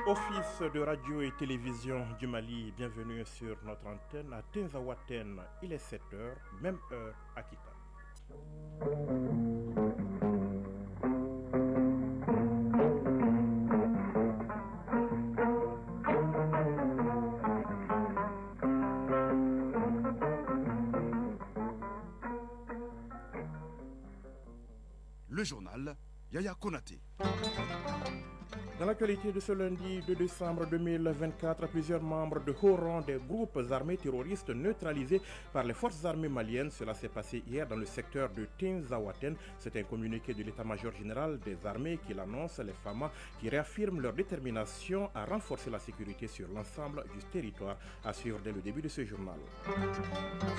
Office de radio et télévision du Mali, bienvenue sur notre antenne à Tinzaouaten. Il est 7 heures, même heure à Kita. Le journal Yaya Konaté. Dans l'actualité de ce lundi 2 décembre 2024, plusieurs membres de haut rang des groupes armés terroristes neutralisés par les forces armées maliennes. Cela s'est passé hier dans le secteur de Tinzaouaten. C'est un communiqué de l'état-major général des armées qui l'annonce, les FAMA, qui réaffirment leur détermination à renforcer la sécurité sur l'ensemble du territoire, à suivre dès le début de ce journal.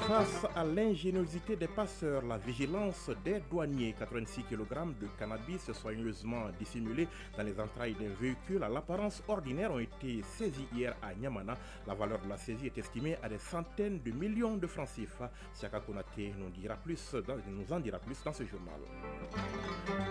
Face à l'ingéniosité des passeurs, la vigilance des douaniers, 86 kg de cannabis soigneusement dissimulés dans les entrailles des véhicules à l'apparence ordinaire ont été saisis hier à Niamana. La valeur de la saisie est estimée à des centaines de millions de francs CFA. Siaka Konaté nous en dira plus dans ce journal.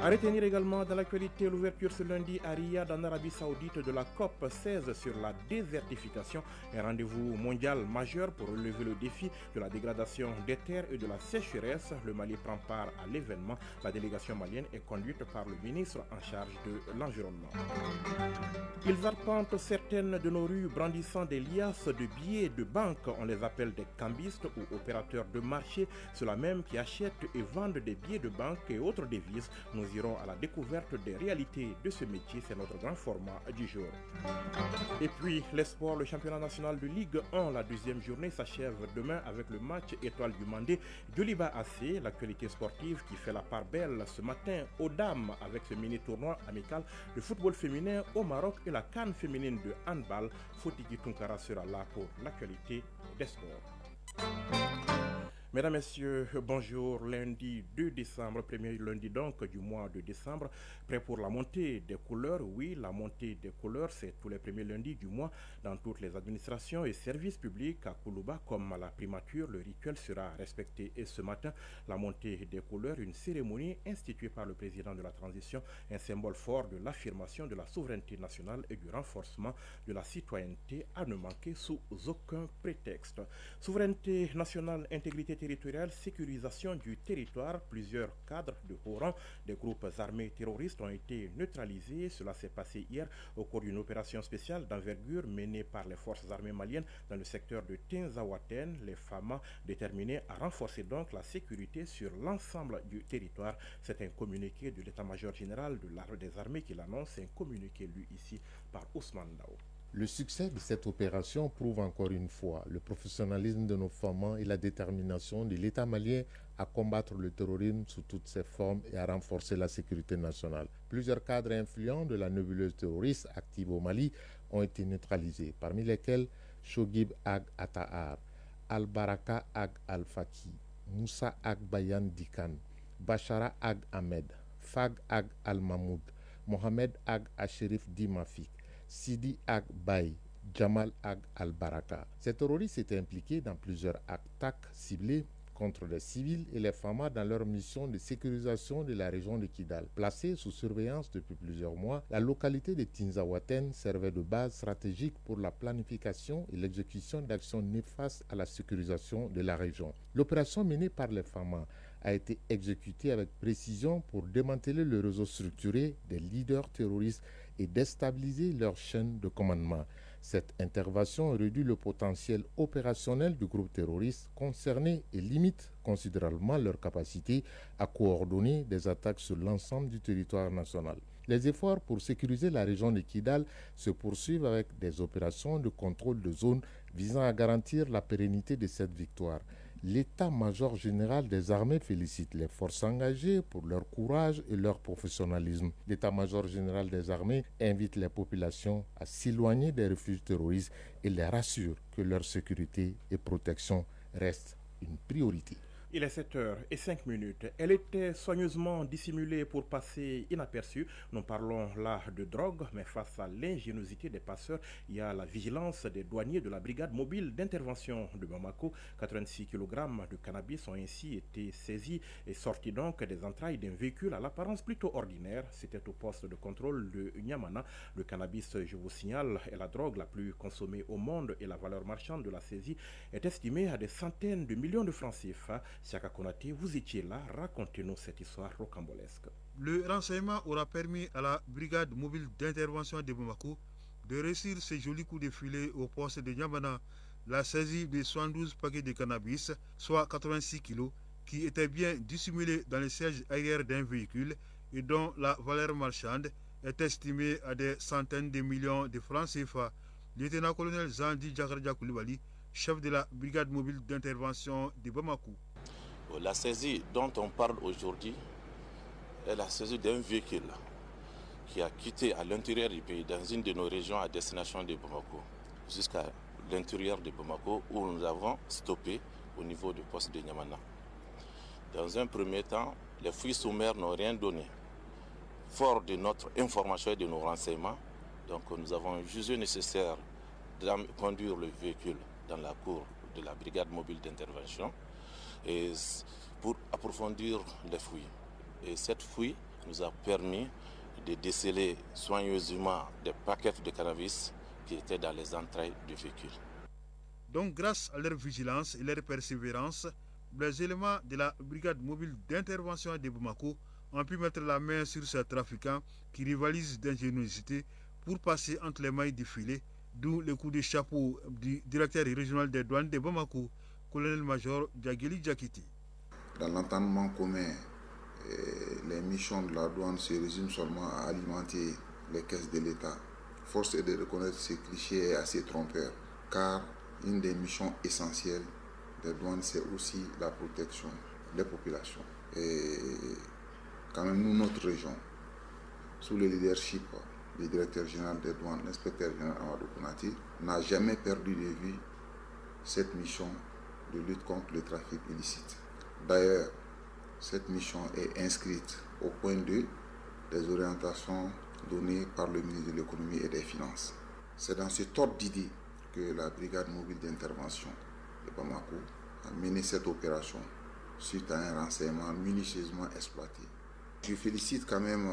À retenir également dans l'actualité l'ouverture ce lundi à Riyad en Arabie Saoudite de la COP 16 sur la désertification, un rendez-vous mondial majeur pour relever le défi de la dégradation des terres et de la sécheresse. Le Mali prend part à l'événement. La délégation malienne est conduite par le ministre en charge de l'environnement. Ils arpentent certaines de nos rues brandissant des liasses de billets de banque. On les appelle des cambistes ou opérateurs de marché, ceux-là même qui achètent et vendent des billets de banque et autres devises. Nous irons à la découverte des réalités de ce métier, c'est notre grand format du jour. Et puis les sports, le championnat national de Ligue 1, la deuxième journée s'achève demain avec le match étoile du Mandé Djoliba AC, l'actualité sportive qui fait la part belle ce matin aux dames avec ce mini-tournoi amical de football féminin au Maroc et la CAN féminine de handball. Fotigi Tunkara sera là pour l'actualité des sports. Mesdames, Messieurs, bonjour. Lundi 2 décembre, premier lundi donc du mois de décembre, prêt pour la montée des couleurs. Oui, la montée des couleurs, c'est tous les premiers lundis du mois dans toutes les administrations et services publics. À Koulouba, comme à la primature, le rituel sera respecté. Et ce matin, la montée des couleurs, une cérémonie instituée par le président de la transition, un symbole fort de l'affirmation de la souveraineté nationale et du renforcement de la citoyenneté à ne manquer sous aucun prétexte. Souveraineté nationale, intégrité territoriale, sécurisation du territoire, plusieurs cadres de haut rang des groupes armés terroristes ont été neutralisés. Cela s'est passé hier au cours d'une opération spéciale d'envergure menée par les forces armées maliennes dans le secteur de Tinzaouaten. Les FAMA déterminés à renforcer donc la sécurité sur l'ensemble du territoire. C'est un communiqué de l'état-major général de l'armée des armées qui l'annonce, un communiqué lu ici par Ousmane Dao. Le succès de cette opération prouve encore une fois le professionnalisme de nos FAMA et la détermination de l'État malien à combattre le terrorisme sous toutes ses formes et à renforcer la sécurité nationale. Plusieurs cadres influents de la nébuleuse terroriste active au Mali ont été neutralisés, parmi lesquels Shogib Ag Atahar, Al-Baraka Ag Al-Faki, Moussa Ag Bayan Dikan, Bachara Ag Ahmed, Fag Ag Al-Mahmoud, Mohamed Ag Asherif Dimafik, Sidi Ag Baye, Jamal Ag Al-Baraka. Ces terroristes étaient impliqués dans plusieurs attaques ciblées contre les civils et les FAMA dans leur mission de sécurisation de la région de Kidal. Placée sous surveillance depuis plusieurs mois, la localité de Tinzaouaten servait de base stratégique pour la planification et l'exécution d'actions néfastes à la sécurisation de la région. L'opération menée par les FAMA a été exécutée avec précision pour démanteler le réseau structuré des leaders terroristes et déstabiliser leur chaîne de commandement. Cette intervention réduit le potentiel opérationnel du groupe terroriste concerné et limite considérablement leur capacité à coordonner des attaques sur l'ensemble du territoire national. Les efforts pour sécuriser la région de Kidal se poursuivent avec des opérations de contrôle de zone visant à garantir la pérennité de cette victoire. L'état-major général des armées félicite les forces engagées pour leur courage et leur professionnalisme. L'état-major général des armées invite les populations à s'éloigner des refuges terroristes et les rassure que leur sécurité et protection restent une priorité. Il est 7h05. Elle était soigneusement dissimulée pour passer inaperçue. Nous parlons là de drogue, mais face à l'ingéniosité des passeurs, il y a la vigilance des douaniers de la brigade mobile d'intervention de Bamako. 86 kg de cannabis ont ainsi été saisis et sortis donc des entrailles d'un véhicule à l'apparence plutôt ordinaire. C'était au poste de contrôle de Niamana. Le cannabis, je vous signale, est la drogue la plus consommée au monde et la valeur marchande de la saisie est estimée à des centaines de millions de francs CFA. Siaka Konaté, vous étiez là, racontez-nous cette histoire rocambolesque. Le renseignement aura permis à la brigade mobile d'intervention de Bamako de réussir ces jolis coups de filet au poste de Niamana, la saisie de 72 paquets de cannabis, soit 86 kg, qui étaient bien dissimulés dans le siège arrière d'un véhicule et dont la valeur marchande est estimée à des centaines de millions de francs CFA. Lieutenant-colonel Zandi Djakardia Koulibaly, chef de la brigade mobile d'intervention de Bamako. La saisie dont on parle aujourd'hui est la saisie d'un véhicule qui a quitté à l'intérieur du pays, dans une de nos régions à destination de Bamako, jusqu'à l'intérieur de Bamako, où nous avons stoppé au niveau du poste de Niamana. Dans un premier temps, les fouilles sommaires n'ont rien donné. Fort de notre information et de nos renseignements, donc nous avons jugé nécessaire de conduire le véhicule dans la cour de la brigade mobile d'intervention et pour approfondir les fouilles. Et cette fouille nous a permis de déceler soigneusement des paquets de cannabis qui étaient dans les entrailles du véhicule. Donc grâce à leur vigilance et leur persévérance, les éléments de la brigade mobile d'intervention de Bamako ont pu mettre la main sur ces trafiquants qui rivalisent d'ingéniosité pour passer entre les mailles du filet, d'où le coup de chapeau du directeur régional des douanes de Bamako, colonel-major Djageli Djakiti. Dans l'entendement commun, les missions de la douane se résument seulement à alimenter les caisses de l'État. Force est de reconnaître que ce cliché est assez trompeur, car une des missions essentielles des douanes, c'est aussi la protection des populations. Et quand même, nous, notre région, sous le leadership du directeur général des douanes, l'inspecteur général Amadou Konaté, n'a jamais perdu de vue cette mission de lutte contre le trafic illicite. D'ailleurs, cette mission est inscrite au point 2 des orientations données par le ministre de l'économie et des finances. C'est dans cet ordre d'idée que la brigade mobile d'intervention de Bamako a mené cette opération suite à un renseignement minutieusement exploité. Je félicite quand même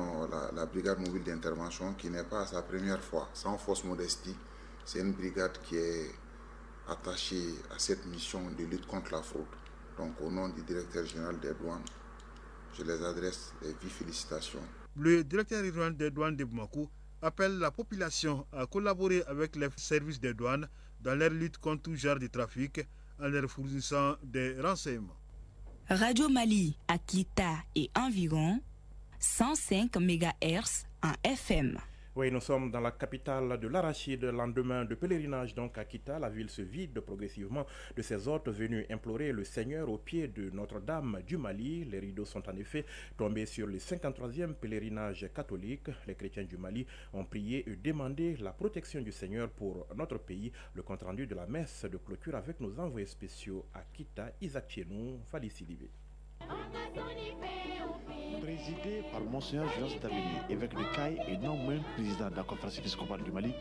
la brigade mobile d'intervention qui n'est pas à sa première fois, sans fausse modestie. C'est une brigade qui est attachée à cette mission de lutte contre la fraude. Donc au nom du directeur général des douanes, je les adresse les vives félicitations. Le directeur régional des douanes de Bamako appelle la population à collaborer avec les services des douanes dans leur lutte contre tout genre de trafic en leur fournissant des renseignements. Radio Mali à Kita et environ 105 MHz en FM. Oui, nous sommes dans la capitale de l'Arachide, lendemain de pèlerinage donc à Kita. La ville se vide progressivement de ses hôtes venus implorer le Seigneur au pied de Notre-Dame du Mali. Les rideaux sont en effet tombés sur le 53e pèlerinage catholique. Les chrétiens du Mali ont prié et demandé la protection du Seigneur pour notre pays. Le compte-rendu de la messe de clôture avec nos envoyés spéciaux à Kita, Isaac Chenou, Falissi Libé. Présidé par Monseigneur Jonas Dameli, évêque de Caille et non moins président de la conférence épiscopale du Mali,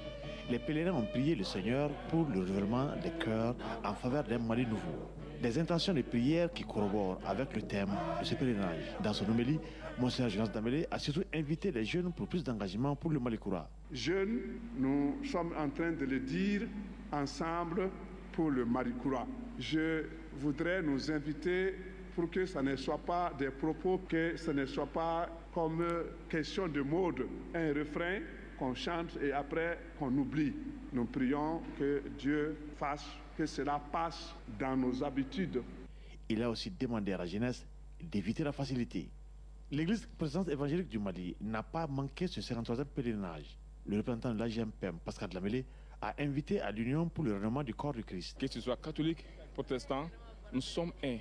les pèlerins ont prié le Seigneur pour le renouvellement des cœurs en faveur d'un Mali nouveau. Des intentions de prière qui corroborent avec le thème de ce pèlerinage. Dans son homélie, Monseigneur Jonas Dameli a surtout invité les jeunes pour plus d'engagement pour le Mali Koura. Jeunes, nous sommes en train de le dire ensemble pour le Mali Koura. Je voudrais nous inviter pour que ce ne soit pas des propos, que ce ne soit pas comme question de mode, un refrain qu'on chante et après qu'on oublie. Nous prions que Dieu fasse que cela passe dans nos habitudes. Il a aussi demandé à la jeunesse d'éviter la facilité. L'église présence évangélique du Mali n'a pas manqué ce 53e pèlerinage. Le représentant de l'AGMPM, Pascal Dlamélé, a invité à l'union pour le renouvellement du corps du Christ. Que ce soit catholique, protestant, nous sommes un.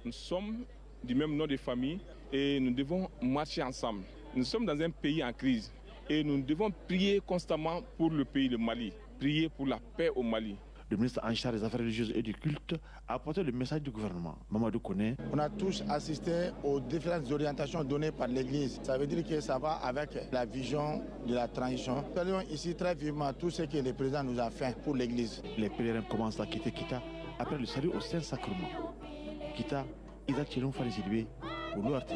Nous sommes du même nom de famille et nous devons marcher ensemble. Nous sommes dans un pays en crise et nous devons prier constamment pour le pays, le Mali, prier pour la paix au Mali. Le ministre en charge des affaires religieuses et du culte a apporté le message du gouvernement. Mamadou Koné. On a tous assisté aux différentes orientations données par l'Église. Ça veut dire que ça va avec la vision de la transition. Nous saluons ici très vivement tout ce que le président nous a fait pour l'Église. Les pèlerins commencent à quitter Kita après le salut au Saint-Sacrement. Kita, Isaac Chilon Farizidoué pour l'ORTM.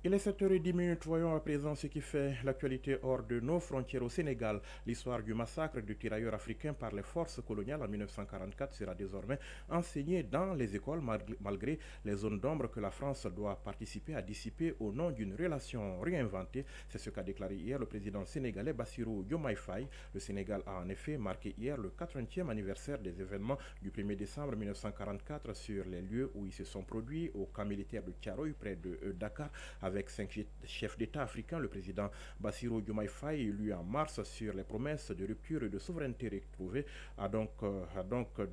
Il est 7h10, voyons à présent ce qui fait l'actualité hors de nos frontières au Sénégal. L'histoire du massacre de tirailleurs africains par les forces coloniales en 1944 sera désormais enseignée dans les écoles malgré les zones d'ombre que la France doit participer à dissiper au nom d'une relation réinventée. C'est ce qu'a déclaré hier le président sénégalais Bassirou Diomaye Faye. Le Sénégal a en effet marqué hier le 80e anniversaire des événements du 1er décembre 1944 sur les lieux où ils se sont produits au camp militaire de Thiaroye près de Dakar. Avec 5 chefs d'État africains, le président Bassirou Diomaye Faye, élu en mars sur les promesses de rupture et de souveraineté retrouvées, a donc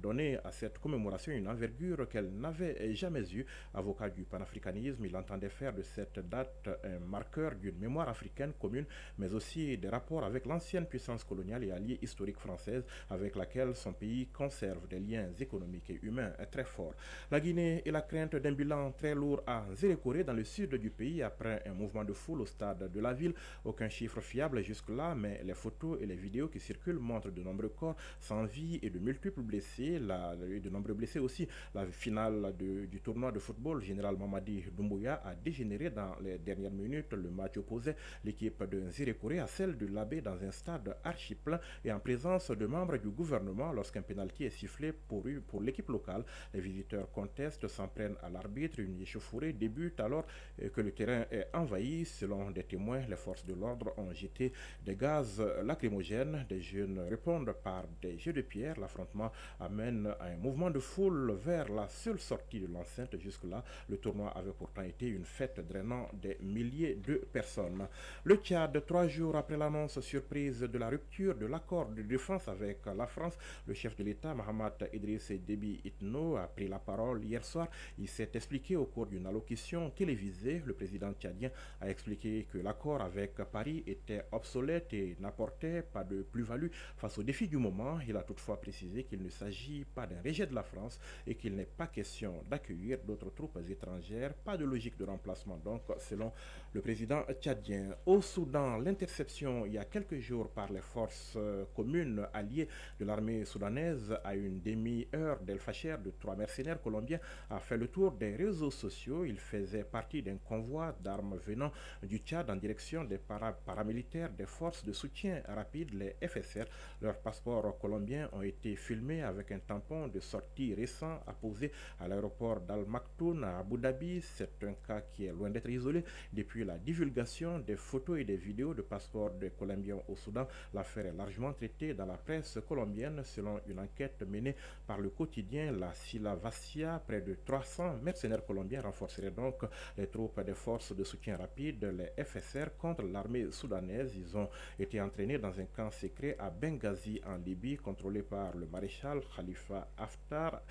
donné à cette commémoration une envergure qu'elle n'avait jamais eue. Avocat du panafricanisme, il entendait faire de cette date un marqueur d'une mémoire africaine commune, mais aussi des rapports avec l'ancienne puissance coloniale et alliée historique française, avec laquelle son pays conserve des liens économiques et humains très forts. La Guinée et la crainte d'un bilan très lourd à Zérékoré dans le sud du pays après un mouvement de foule au stade de la ville. Aucun chiffre fiable jusque-là, mais les photos et les vidéos qui circulent montrent de nombreux corps sans vie et de multiples blessés. De nombreux blessés aussi. La finale du tournoi de football, Général Mamadi Doumbouya, a dégénéré dans les dernières minutes. Le match opposait l'équipe de Zérékoré à celle de l'Abbé dans un stade archi-plein et en présence de membres du gouvernement lorsqu'un pénalty est sifflé pour l'équipe locale. Les visiteurs contestent, s'en prennent à l'arbitre. Une échauffourée débute alors que le terrain est envahi. Selon des témoins, les forces de l'ordre ont jeté des gaz lacrymogènes. Des jeunes répondent par des jets de pierre. L'affrontement amène à un mouvement de foule vers la seule sortie de l'enceinte. Jusque-là, le tournoi avait pourtant été une fête drainant des milliers de personnes. Le Tchad, 3 jours après l'annonce surprise de la rupture de l'accord de défense avec la France, le chef de l'État, Mahamat Idriss Déby Itno, a pris la parole hier soir. Il s'est expliqué au cours d'une allocution télévisée. Le président tchadien a expliqué que l'accord avec Paris était obsolète et n'apportait pas de plus-value face aux défis du moment. Il a toutefois précisé qu'il ne s'agit pas d'un rejet de la France et qu'il n'est pas question d'accueillir d'autres troupes étrangères. Pas de logique de remplacement donc, selon le président tchadien. Au Soudan, l'interception il y a quelques jours par les forces communes alliées de l'armée soudanaise à une demi-heure d'El Fasher de 3 mercenaires colombiens a fait le tour des réseaux sociaux. Il faisait partie d'un convoi d'armes venant du Tchad en direction des paramilitaires des forces de soutien rapide, les FSR. Leurs passeports colombiens ont été filmés avec un tampon de sortie récent apposé à l'aéroport d'Al Maktoum à Abu Dhabi. C'est un cas qui est loin d'être isolé. Depuis la divulgation des photos et des vidéos de passeports des Colombiens au Soudan, l'affaire est largement traitée dans la presse colombienne. Selon une enquête menée par le quotidien La Silavacia, près de 300 mercenaires colombiens renforceraient donc les troupes des forces de soutien rapide, les FSR, contre l'armée soudanaise. Ils ont été entraînés dans un camp secret à Benghazi en Libye, contrôlé par le maréchal Khalifa Haftar,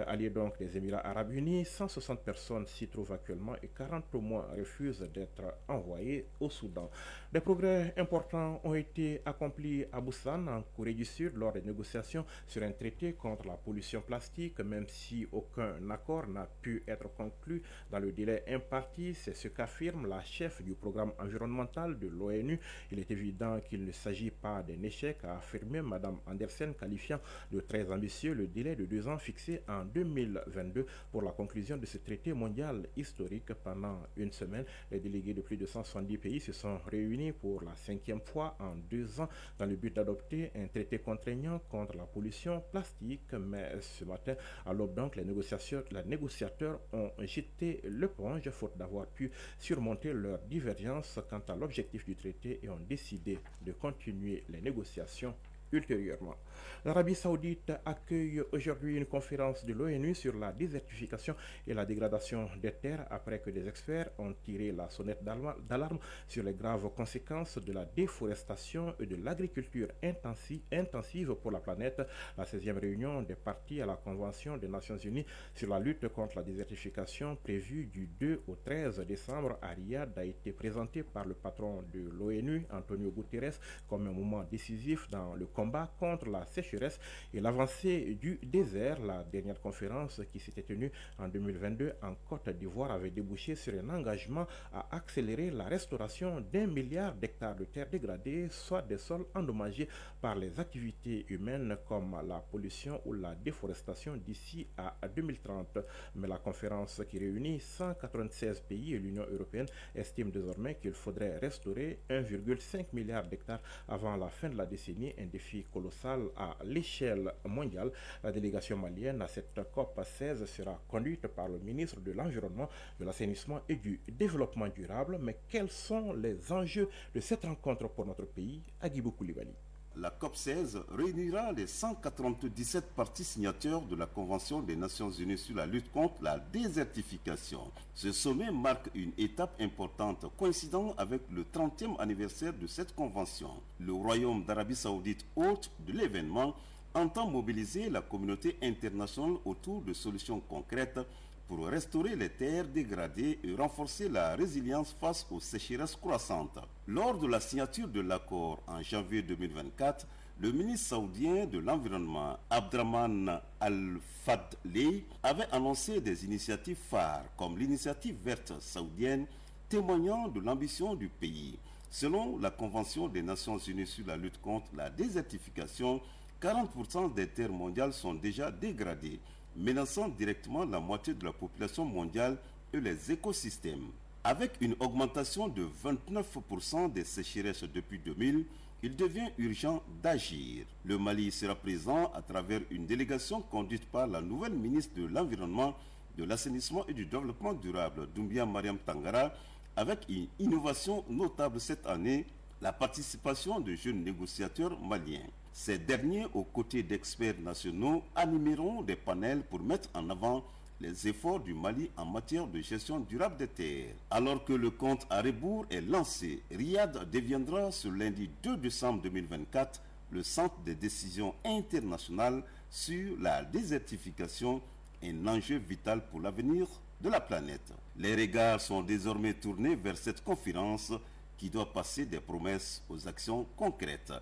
allié donc des Émirats Arabes Unis. 160 personnes s'y trouvent actuellement et 40 au moins refusent d'être envoyées au Soudan. Des progrès importants ont été accomplis à Busan, en Corée du Sud, lors des négociations sur un traité contre la pollution plastique, même si aucun accord n'a pu être conclu dans le délai imparti. C'est ce qu'affirme la chef du programme environnemental de l'ONU. Il est évident qu'il ne s'agit pas d'un échec, a affirmé Mme Andersen, qualifiant de très ambitieux le délai de 2 ans fixé en 2022 pour la conclusion de ce traité mondial historique. Pendant une semaine, les délégués de plus de 170 pays se sont réunis pour la 5e fois en 2 ans dans le but d'adopter un traité contraignant contre la pollution plastique. Mais ce matin, à l'aube donc, les négociateurs ont jeté l'éponge faute d'avoir pu surmonter leurs divergences quant à l'objectif du traité et ont décidé de continuer les négociations ultérieurement. L'Arabie Saoudite accueille aujourd'hui une conférence de l'ONU sur la désertification et la dégradation des terres après que des experts ont tiré la sonnette d'alarme sur les graves conséquences de la déforestation et de l'agriculture intensive pour la planète. La 16e réunion des parties à la Convention des Nations Unies sur la lutte contre la désertification prévue du 2 au 13 décembre à Riyad a été présentée par le patron de l'ONU, Antonio Guterres, comme un moment décisif dans le combat contre la sécheresse et l'avancée du désert. La dernière conférence qui s'était tenue en 2022 en Côte d'Ivoire avait débouché sur un engagement à accélérer la restauration d'1 milliard d'hectares de terres dégradées, soit des sols endommagés par les activités humaines comme la pollution ou la déforestation d'ici à 2030. Mais la conférence qui réunit 196 pays et l'Union européenne estime désormais qu'il faudrait restaurer 1,5 milliard d'hectares avant la fin de la décennie, un défi colossal à l'échelle mondiale. La délégation malienne à cette COP 16 sera conduite par le ministre de l'Environnement, de l'Assainissement et du Développement durable. Mais quels sont les enjeux de cette rencontre pour notre pays? Agibou Koulibaly. La COP16 réunira les 197 parties signataires de la Convention des Nations Unies sur la lutte contre la désertification. Ce sommet marque une étape importante coïncidant avec le 30e anniversaire de cette convention. Le Royaume d'Arabie Saoudite, hôte de l'événement, entend mobiliser la communauté internationale autour de solutions concrètes pour restaurer les terres dégradées et renforcer la résilience face aux sécheresses croissantes. Lors de la signature de l'accord en janvier 2024, le ministre saoudien de l'Environnement, Abdrahman Al-Fadley, avait annoncé des initiatives phares comme l'initiative verte saoudienne, témoignant de l'ambition du pays. Selon la Convention des Nations Unies sur la lutte contre la désertification, 40% des terres mondiales sont déjà dégradées, menaçant directement la moitié de la population mondiale et les écosystèmes. Avec une augmentation de 29% des sécheresses depuis 2000, il devient urgent d'agir. Le Mali sera présent à travers une délégation conduite par la nouvelle ministre de l'Environnement, de l'Assainissement et du Développement durable, Doumbia Mariam Tangara, avec une innovation notable cette année, la participation de jeunes négociateurs maliens. Ces derniers, aux côtés d'experts nationaux, animeront des panels pour mettre en avant les efforts du Mali en matière de gestion durable des terres. Alors que le compte à rebours est lancé, Riyad deviendra ce lundi 2 décembre 2024 le centre des décisions internationales sur la désertification, un enjeu vital pour l'avenir de la planète. Les regards sont désormais tournés vers cette conférence qui doit passer des promesses aux actions concrètes.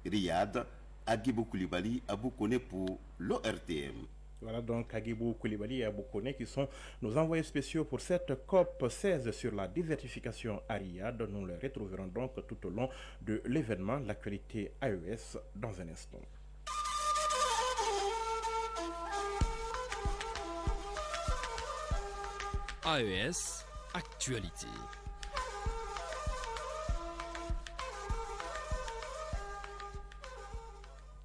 Riyad, Agibou Koulibaly, Aboukone pour l'ORTM. Voilà donc Agibou Koulibaly et Aboukone qui sont nos envoyés spéciaux pour cette COP 16 sur la désertification à Riyad. Nous les retrouverons donc tout au long de l'événement, l'actualité AES, dans un instant. AES, actualité.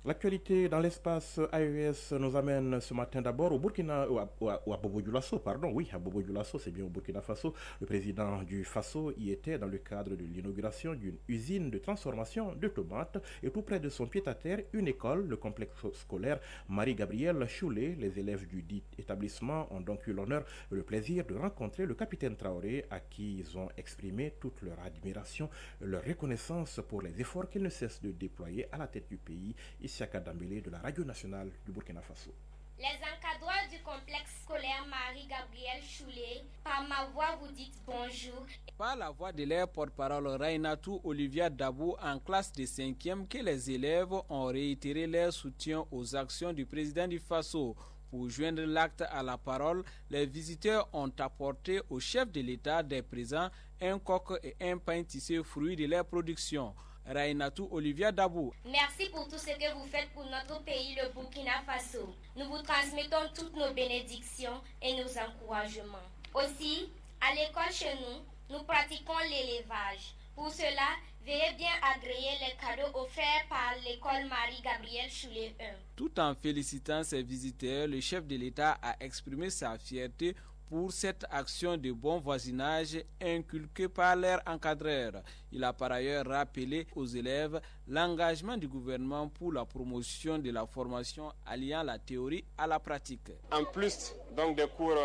L'actualité dans l'espace AES nous amène ce matin d'abord au Burkina, à Bobo Dioulasso, pardon, oui, à Bobo Dioulasso, c'est bien au Burkina Faso. Le président du Faso y était dans le cadre de l'inauguration d'une usine de transformation de tomates et tout près de son pied-à-terre, une école, le complexe scolaire Marie-Gabrielle Choulet. Les élèves du dit établissement ont donc eu l'honneur et le plaisir de rencontrer le capitaine Traoré, à qui ils ont exprimé toute leur admiration et leur reconnaissance pour les efforts qu'il ne cesse de déployer à la tête du pays. Isiaka Dambélé de la Radio Nationale du Burkina Faso. Les encadreurs du complexe scolaire Marie-Gabrielle Choulet, par ma voix vous dites bonjour. Par la voix de leur porte-parole Rainatou Olivia Dabou en classe de 5e que les élèves ont réitéré leur soutien aux actions du président du Faso. Pour joindre l'acte à la parole, les visiteurs ont apporté au chef de l'État des présents un coq et un pain tissé fruit de leur production. Rainatou Olivia Dabou. Merci pour tout ce que vous faites pour notre pays, le Burkina Faso. Nous vous transmettons toutes nos bénédictions et nos encouragements. Aussi, à l'école chez nous, nous pratiquons l'élevage. Pour cela, veuillez bien agréer les cadeaux offerts par l'école Marie-Gabrielle Choulet 1. Tout en félicitant ses visiteurs, le chef de l'État a exprimé sa fierté pour cette action de bon voisinage inculquée par leur encadreur. Il a par ailleurs rappelé aux élèves l'engagement du gouvernement pour la promotion de la formation alliant la théorie à la pratique. En plus donc des cours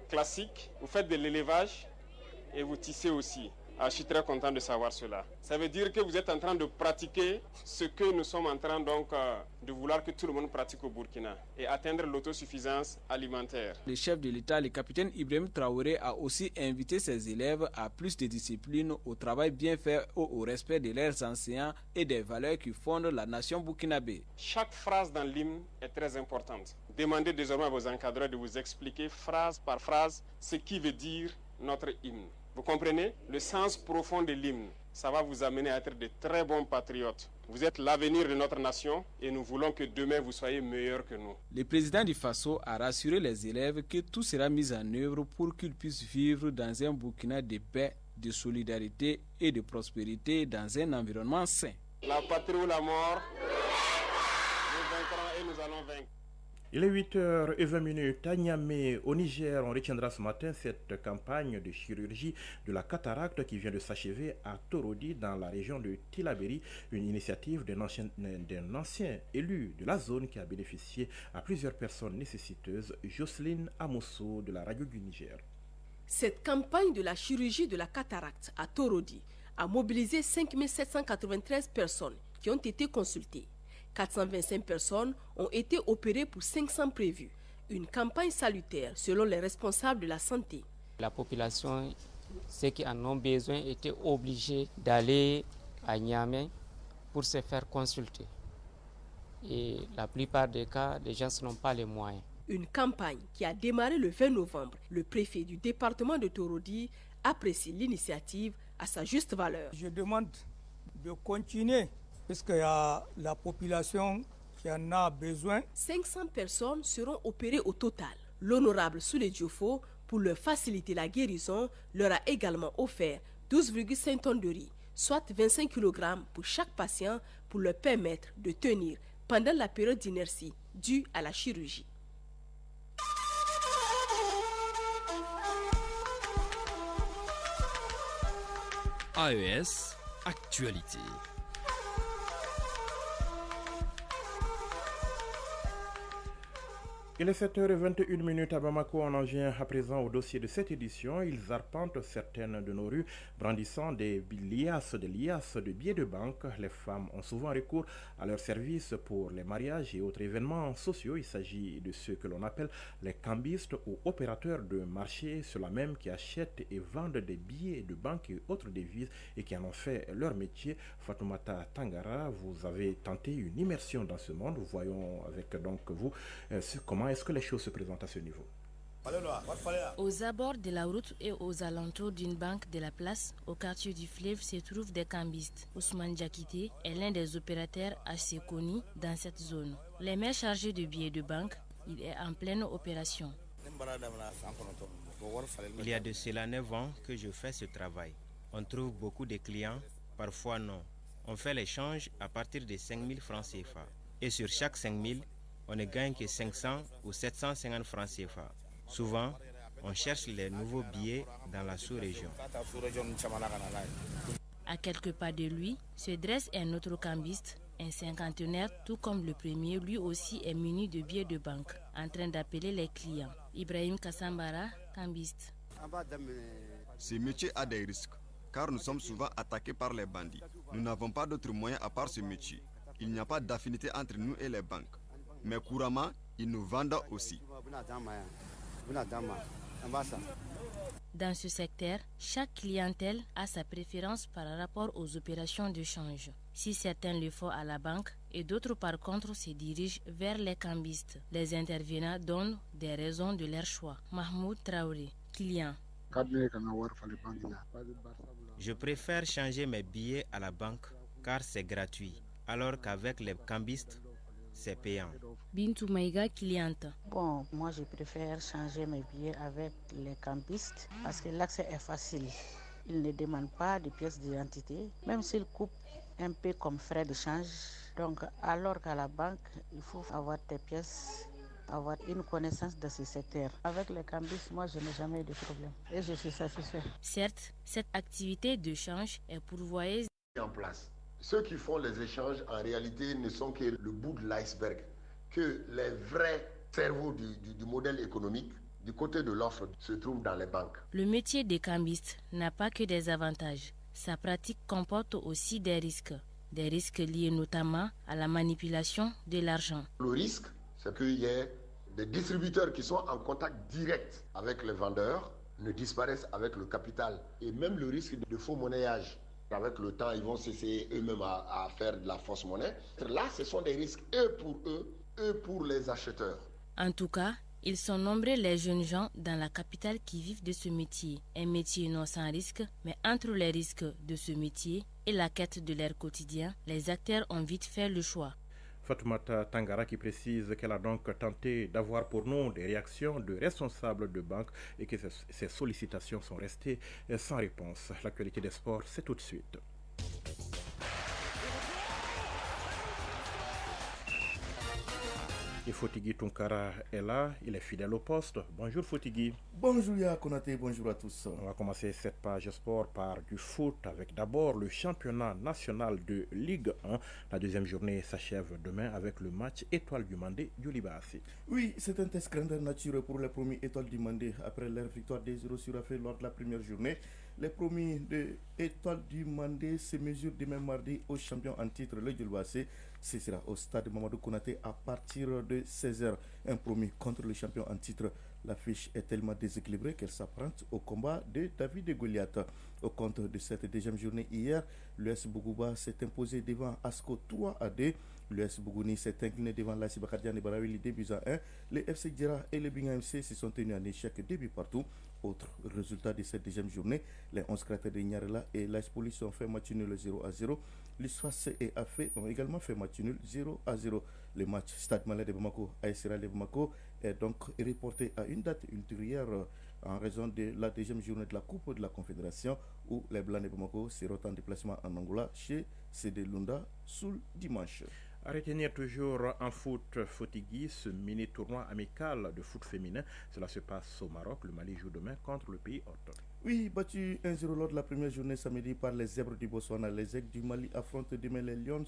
classiques, vous faites de l'élevage et vous tissez aussi. Ah, je suis très content de savoir cela. Ça veut dire que vous êtes en train de pratiquer ce que nous sommes en train donc de vouloir que tout le monde pratique au Burkina et atteindre l'autosuffisance alimentaire. Le chef de l'État, le capitaine Ibrahim Traoré, a aussi invité ses élèves à plus de discipline, au travail bien fait, au respect de leurs enseignants et des valeurs qui fondent la nation burkinabé. Chaque phrase dans l'hymne est très importante. Demandez désormais à vos encadreurs de vous expliquer phrase par phrase ce qui veut dire notre hymne. Vous comprenez? Le sens profond de l'hymne, ça va vous amener à être de très bons patriotes. Vous êtes l'avenir de notre nation et nous voulons que demain vous soyez meilleurs que nous. Le président du Faso a rassuré les élèves que tout sera mis en œuvre pour qu'ils puissent vivre dans un Burkina de paix, de solidarité et de prospérité dans un environnement sain. La patrie ou la mort, nous vaincrons et nous allons vaincre. Il est 8h20 à Niamey, au Niger. On retiendra ce matin cette campagne de chirurgie de la cataracte qui vient de s'achever à Torodi, dans la région de Tillabéri, une initiative d'un ancien élu de la zone qui a bénéficié à plusieurs personnes nécessiteuses. Jocelyne Amosso de la radio du Niger. Cette campagne de la chirurgie de la cataracte à Torodi a mobilisé 5 793 personnes qui ont été consultées. 425 personnes ont été opérées pour 500 prévus. Une campagne salutaire selon les responsables de la santé. La population, ceux qui en ont besoin, étaient obligés d'aller à Niamey pour se faire consulter. Et la plupart des cas, les gens n'ont pas les moyens. Une campagne qui a démarré le 20 novembre. Le préfet du département de Torodi apprécie l'initiative à sa juste valeur. Je demande de continuer, puisqu'il y a la population qui en a besoin. 500 personnes seront opérées au total. L'honorable Soulé Diofo, pour leur faciliter la guérison, leur a également offert 12,5 tonnes de riz, soit 25 kg pour chaque patient, pour leur permettre de tenir pendant la période d'inertie due à la chirurgie. AES, actualité. Il est 7h21 à Bamako. On en vient à présent au dossier de cette édition. Ils arpentent certaines de nos rues, brandissant des liasses de billets de banque. Les femmes ont souvent recours à leurs services pour les mariages et autres événements sociaux. Il s'agit de ceux que l'on appelle les cambistes ou opérateurs de marché, ceux-là même qui achètent et vendent des billets de banque et autres devises et qui en ont fait leur métier. Fatoumata Tangara, vous avez tenté une immersion dans ce monde. Voyons avec donc vous comment est-ce que les choses se présentent à ce niveau. Aux abords de la route et aux alentours d'une banque de la place, au quartier du Fleuve, se trouvent des cambistes. Ousmane Diakité est l'un des opérateurs assez connus dans cette zone. Les mains chargées de billets de banque, il est en pleine opération. Il y a de cela 9 ans que je fais ce travail. On trouve beaucoup de clients, parfois non. On fait l'échange à partir de 5 000 francs CFA. Et sur chaque 5 000, on ne gagne que 500 ou 750 francs CFA. Souvent, on cherche les nouveaux billets dans la sous-région. À quelques pas de lui, se dresse un autre cambiste, un cinquantenaire, tout comme le premier, lui aussi est muni de billets de banque, en train d'appeler les clients. Ibrahim Kassambara, cambiste. Ce métier a des risques, car nous sommes souvent attaqués par les bandits. Nous n'avons pas d'autre moyen à part ce métier. Il n'y a pas d'affinité entre nous et les banques. Mais couramment, ils nous vendent aussi. Dans ce secteur, chaque clientèle a sa préférence par rapport aux opérations de change. Si certains le font à la banque et d'autres par contre se dirigent vers les cambistes, les intervenants donnent des raisons de leur choix. Mahmoud Traoré, client. Je préfère changer mes billets à la banque car c'est gratuit, alors qu'avec les cambistes, c'est payant. Bintou Maïga, cliente. Bon, moi je préfère changer mes billets avec les cambistes parce que l'accès est facile. Ils ne demandent pas de pièces d'identité, même s'ils coupent un peu comme frais de change. Donc, alors qu'à la banque, il faut avoir tes pièces avoir une connaissance de ce secteur. Avec les cambistes, moi, je n'ai jamais eu de problème et je suis satisfait. Certes, cette activité de change est pourvoyeuse. En place. Ceux qui font les échanges, en réalité, ne sont que le bout de l'iceberg. Que les vrais cerveaux du modèle économique, du côté de l'offre, se trouvent dans les banques. Le métier des cambistes n'a pas que des avantages. Sa pratique comporte aussi des risques. Des risques liés notamment à la manipulation de l'argent. Le risque, c'est qu'il y ait des distributeurs qui sont en contact direct avec les vendeurs, ne disparaissent avec le capital. Et même le risque de faux monnayage. Avec le temps, ils vont s'essayer eux-mêmes à faire de la fausse monnaie. Là, ce sont des risques, eux pour les acheteurs. En tout cas, ils sont nombreux les jeunes gens dans la capitale qui vivent de ce métier. Un métier non sans risque, mais entre les risques de ce métier et la quête de leur quotidien, les acteurs ont vite fait le choix. Fatoumata Tangara qui précise qu'elle a donc tenté d'avoir pour nous des réactions de responsables de banque et que ces sollicitations sont restées sans réponse. L'actualité des sports, c'est tout de suite. Et Fotigui Tunkara est là, il est fidèle au poste. Bonjour Fotigui. Bonjour Yaya Konaté, bonjour à tous. On va commencer cette page sport par du foot avec d'abord le championnat national de Ligue 1. La deuxième journée s'achève demain avec le match Étoile du Mandé du Libassi. Oui, c'est un test grandeur nature pour les premiers Étoiles du Mandé après leur victoire 2-0 sur Afé lors de la première journée. Les premiers de Étoile du Mandé se mesurent demain mardi au champion en titre, le Djulbassé. Ce sera au stade Mamadou Konaté à partir de 16h. Un premier contre le champion en titre. L'affiche est tellement déséquilibrée qu'elle s'apparente au combat de David et Goliath. Au compte de cette deuxième journée hier, l'US Bougouba s'est imposé devant Asco 3-2. L'US Bougouni s'est incliné devant l'AS Bakardian et Baraoui 2-1. Les FC Djera et les Binga MC se sont tenus en échec 2 buts partout. Autre résultat de cette deuxième journée, les 11 cratères de Nyarela et l'AS Police ont fait match nul 0-0. L'USFAS et AFE ont également fait match nul 0-0. Le match Stade Malais de Bamako à Essera de Bamako est donc reporté à une date ultérieure en raison de la deuxième journée de la Coupe de la Confédération où les Blancs de Bamako seront en déplacement en Angola chez CD Lunda sous dimanche. À retenir toujours en foot Fotigui, ce mini-tournoi amical de foot féminin. Cela se passe au Maroc. Le Mali joue demain contre le pays hôte. Oui, battu 1-0 lors de la première journée samedi par les Zèbres du Botswana. Les Aigles du Mali affrontent demain les Lions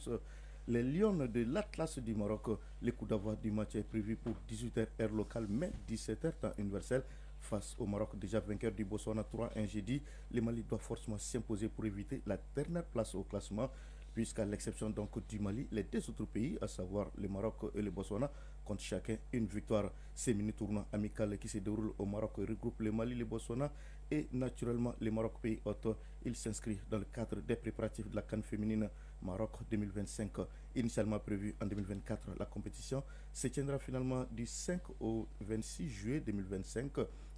de l'Atlas du Maroc. Le coup d'envoi du match est prévu pour 18h heure locale, mais 17h temps universel. Face au Maroc, déjà vainqueur du Botswana 3-1 jeudi, le Mali doit forcément s'imposer pour éviter la dernière place au classement. Puisqu'à l'exception donc du Mali, les deux autres pays, à savoir le Maroc et le Botswana, comptent chacun une victoire. Ces mini-tournois amicaux qui se déroulent au Maroc regroupent le Mali, le Botswana et naturellement le Maroc pays hôte. Il s'inscrit dans le cadre des préparatifs de la CAN féminine Maroc 2025. Initialement prévue en 2024, la compétition se tiendra finalement du 5 au 26 juillet 2025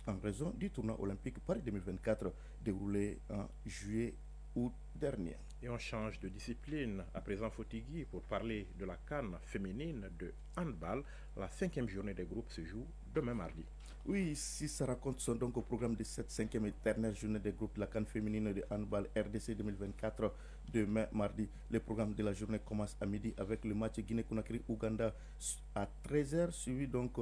en raison du tournoi olympique Paris 2024 déroulé en juillet-août dernier. Et on change de discipline. À présent, Fotigui, pour parler de la CAN féminine de handball. La 5e journée des groupes se joue demain mardi. Oui, si ça raconte sont donc au programme de cette 5e et dernière journée des groupes de la CAN féminine de handball RDC 2024 demain mardi. Le programme de la journée commence à midi avec le match Guinée-Conakry-Ouganda à 13h, suivi donc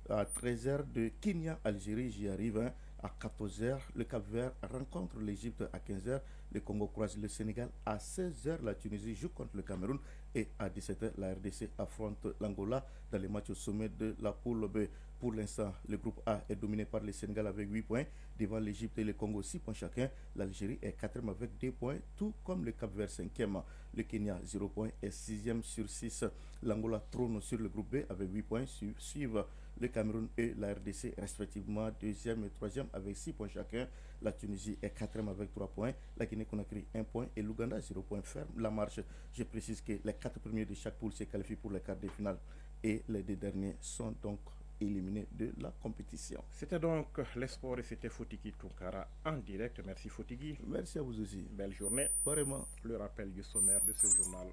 à 13h de Kenya-Algérie, j'y arrive. À 14h, le Cap-Vert rencontre l'Égypte à 15h. Le Congo croise le Sénégal à 16h. La Tunisie joue contre le Cameroun. Et à 17h, la RDC affronte l'Angola dans les matchs au sommet de la poule B. Pour l'instant, le groupe A est dominé par le Sénégal avec 8 points. Devant l'Égypte et le Congo, 6 points chacun. L'Algérie est 4e avec 2 points, tout comme le Cap-Vert 5e. Le Kenya, 0 points, est 6e sur 6. L'Angola trône sur le groupe B avec 8 points. Suivent le Cameroun et la RDC respectivement 2e et 3e avec 6 points chacun. La Tunisie est 4e avec 3 points. La Guinée-Conakry 1 point et l'Ouganda 0 point. Ferme la marche. Je précise que les 4 premiers de chaque poule se qualifient pour les quarts de finale et les 2 derniers sont donc éliminés de la compétition. C'était donc les sports et c'était Fotigui Tunkara en direct. Merci Fotigui. Merci à vous aussi. Belle journée. Vraiment. Le rappel du sommaire de ce journal.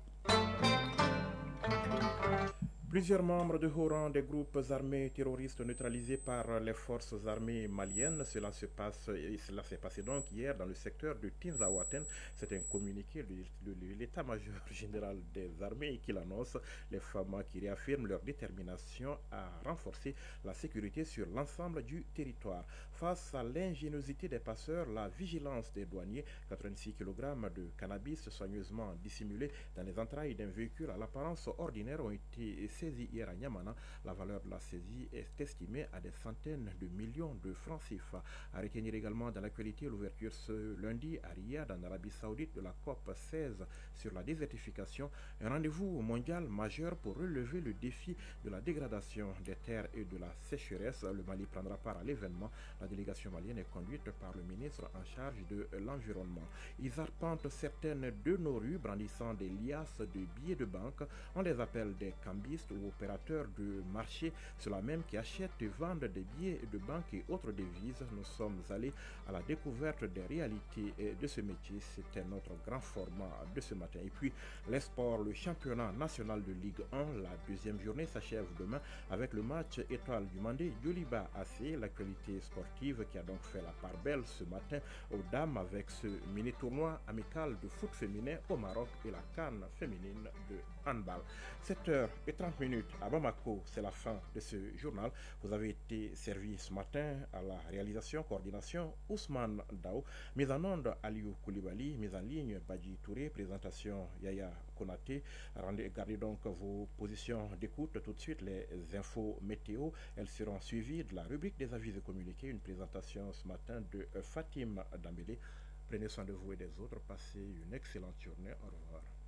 Plusieurs membres de haut rang des groupes armés terroristes neutralisés par les forces armées maliennes. Cela s'est passé donc hier dans le secteur de Tinzaouaten. C'est un communiqué de l'état-major général des armées qui l'annonce. Les FAMA qui réaffirment leur détermination à renforcer la sécurité sur l'ensemble du territoire. Face à l'ingéniosité des passeurs, la vigilance des douaniers, 86 kg de cannabis soigneusement dissimulés dans les entrailles d'un véhicule à l'apparence ordinaire ont été saisie hier à Niamana. La valeur de la saisie est estimée à des centaines de millions de francs CFA. À retenir également dans l'actualité l'ouverture ce lundi à Riyad, en Arabie Saoudite, de la COP 16 sur la désertification, un rendez-vous mondial majeur pour relever le défi de la dégradation des terres et de la sécheresse. Le Mali prendra part à l'événement. La délégation malienne est conduite par le ministre en charge de l'environnement. Ils arpentent certaines de nos rues brandissant des liasses de billets de banque. On les appelle des cambistes ou opérateurs de marché, ceux-là même qui achètent et vendent des billets de banque et autres devises. Nous sommes allés à la découverte des réalités de ce métier. C'était notre grand format de ce matin. Et puis les sports, le championnat national de Ligue 1, la deuxième journée s'achève demain avec le match étoile du Mandé Yoliba AC. L'actualité sportive qui a donc fait la part belle ce matin aux dames avec ce mini-tournoi amical de foot féminin au Maroc et la CAN féminine de handball. 7h30 à Bamako, c'est la fin de ce journal. Vous avez été servi ce matin à la réalisation, coordination Ousmane Dao, mise en onde Aliou Koulibaly, mise en ligne Badji Touré, présentation Yaya Konaté. Gardez donc vos positions d'écoute. Tout de suite les infos météo, elles seront suivies de la rubrique des avis et communiqués, une présentation ce matin de Fatim Dambélé. Prenez soin de vous et des autres, passez une excellente journée, au revoir.